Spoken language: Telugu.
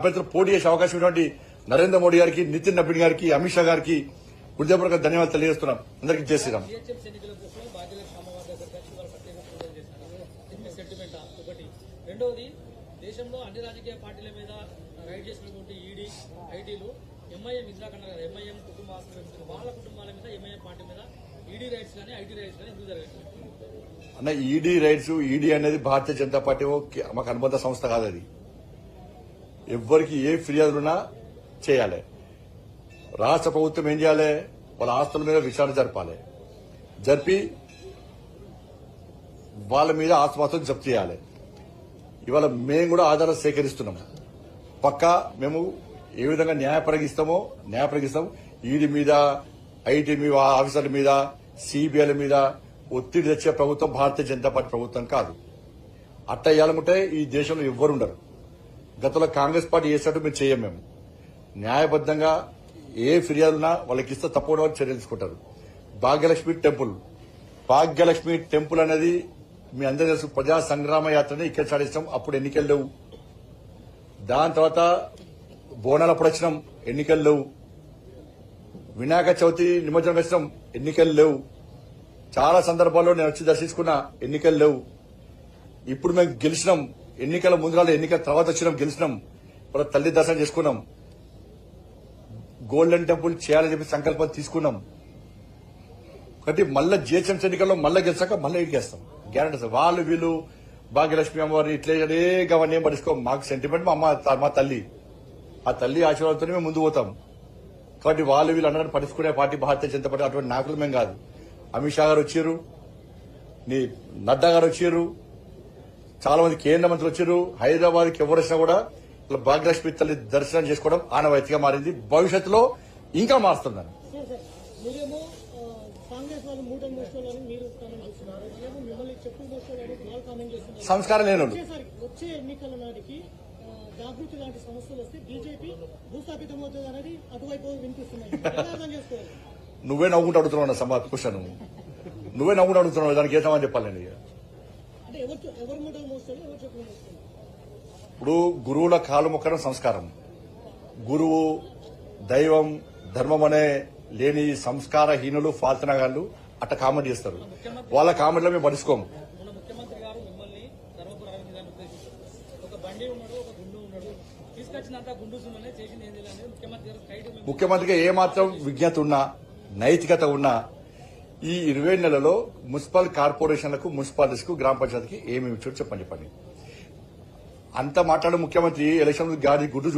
అభ్యర్థులు పోటీ చేసే అవకాశం ఉన్నటువంటి నరేంద్ర మోడీ గారికి, నితిన్ నబీన్ గారికి, అమిత్ షా గారికి హృదయపూర్వక ధన్యవాదాలు తెలియజేస్తున్నాం. అందరికీ జై శ్రీరామ్. రెండవది, దేశంలో అన్ని రాజకీయ పార్టీల మీద రైడ్ చేసినటువంటి ఈడీ, ఐటీలు ఎంఐఎం ఇంద్రాఖండ ఎంఐఎం కుటుంబ ఆస్తులు వాళ్ళ కుటుంబాల మీద ఎంఐఎం పార్టీ మీద ఈడీ రైడ్స్ కానీ ఐటీ రైడ్స్ కానీ ఎందుకు జరగట్లేదు అన్న? ఈడీ రైడ్స్, ఈడీ అనేది భారతీయ జనతా పార్టీ మాకు అనుబంధ సంస్థ కాదు. అది ఎవ్వరికి ఏ ఫిర్యాదులున్నా చేయాలి. రాష్ట్ర ప్రభుత్వం ఏం చేయాలి? వాళ్ళ ఆస్తుల మీద విచారణ జరపాలి. జరిపి వాళ్ళ మీద ఆస్తుపాస్తులు జప్తు చేయాలి. ఇవాళ మేము కూడా ఆధారాలు సేకరిస్తున్నాం. పక్కా మేము ఏ విధంగా న్యాయపరిగిస్తాం. ఈడీ మీద, ఐటీ మీద, ఆఫీసర్ల మీద, సిబిఐల మీద ఒత్తిడి తెచ్చే ప్రభుత్వం భారతీయ జనతా పార్టీ ప్రభుత్వం కాదు. అట్ట ఇవ్వాలనుకుంటే ఈ దేశంలో ఎవ్వరు ఉండరు. గతంలో కాంగ్రెస్ పార్టీ చేసినట్టు మేము చేయం. మేము న్యాయబద్దంగా ఏ ఫిర్యాదున్నా వాళ్ళకి ఇస్తే తప్పకుండా చర్యలు తీసుకుంటారు. భాగ్యలక్ష్మి టెంపుల్ అనేది మీ అందరూ తెలుసు. ప్రజా సంగ్రామ యాత్రని ఇక్కడ సాధిస్తాం. అప్పుడు ఎన్నికలు లేవు. దాని తర్వాత బోనాలు అప్పుడు వచ్చినాం, ఎన్నికలు లేవు. వినాయక చవితి నిమజ్జనం వచ్చినాం, ఎన్నికలు లేవు. చాలా సందర్భాల్లో నేను వచ్చి దర్శించుకున్నా, ఎన్నికలు లేవు. ఇప్పుడు మేము గెలిచినాం. ఎన్నికల ముందుగా, ఎన్నికల తర్వాత వచ్చినాం, గెలిచినాం. ఇప్పుడు తల్లి దర్శనం చేసుకున్నాం. గోల్డెన్ టెంపుల్ చేయాలని చెప్పి సంకల్పం తీసుకున్నాం. కాబట్టి మళ్ళీ జిహెచ్ఎంసీ ఎన్నికల్లో మళ్ళీ గెలిచాక మళ్ళీ ఇడికేస్తాం. Guarantee sir. వాళ్ళు వీళ్ళు భాగ్యలక్ష్మి అమ్మవారిని ఇట్లే అవన్నీ ఏం పట్టించుకోం. మాకు సెంటిమెంట్ మా తల్లి. ఆ తల్లి ఆశీర్వాదంతోనే మేము ముందు పోతాం. కాబట్టి వాళ్ళు వీళ్ళు అందరినీ పట్టించుకునే పార్టీ భారతీయ జనతా పార్టీ. అటువంటి నాయకులు మేము కాదు. అమిత్ షా గారు వచ్చారు, నడ్డా గారు వచ్చారు, చాలా మంది కేంద్ర మంత్రులు వచ్చారు. హైదరాబాద్కి ఎవరు వచ్చినా కూడా భాగ్యలక్ష్మి తల్లి దర్శనం చేసుకోవడం ఆనవాయితీగా మారింది. భవిష్యత్తులో ఇంకా మారుతుందని. సంస్కారం లేని వచ్చే ఎన్నికల నాటికి జాగృతి లాంటి సమస్యలు వస్తే బీజేపీ భూస్థాపితమవుతుంది అనేది అటువైపు వినిపిస్తున్నాయి. నువ్వే నవ్వుకుంటూ అడుగుతున్నావు సమాజ క్వశ్చన్. నువ్వే నవ్వుకుంటూ అడుగుతున్నావు. దానికి ఏ సమాధానం చెప్పాలండి? ఇప్పుడు గురువుల కాలు మొక్కడం సంస్కారం. గురువు, దైవం, ధర్మం అనే లేని సంస్కారహీనులు, ఫాల్తనగాళ్ళు అట్ట కామెంట్ చేస్తారు. వాళ్ళ కామెంట్లో మేము పట్టించుకోము. ముఖ్యమంత్రి గారు మిమ్మల్ని ధర్మపుర అరవింద్ గారిని ఉద్దేశించారు. ఒక బండి ఉన్నాడు, ఒక గుండు ఉన్నాడు, తీసుకొచ్చినంత గుండు సున్ననే చేసింది ఏం తెలియదు. ముఖ్యమంత్రిగా ఏమాత్రం విజ్ఞత ఉన్నా, నైతికత ఉన్నా ఈ 20 నెలలో మున్సిపల్ కార్పొరేషన్లకు, మున్సిపాలిటీస్కు, గ్రామ పంచాయతీకి ఏమేమి ఇచ్చారు చెప్పండి. అంత మాట్లాడే ముఖ్యమంత్రి ఎలక్షన్ గాడి గుడ్డు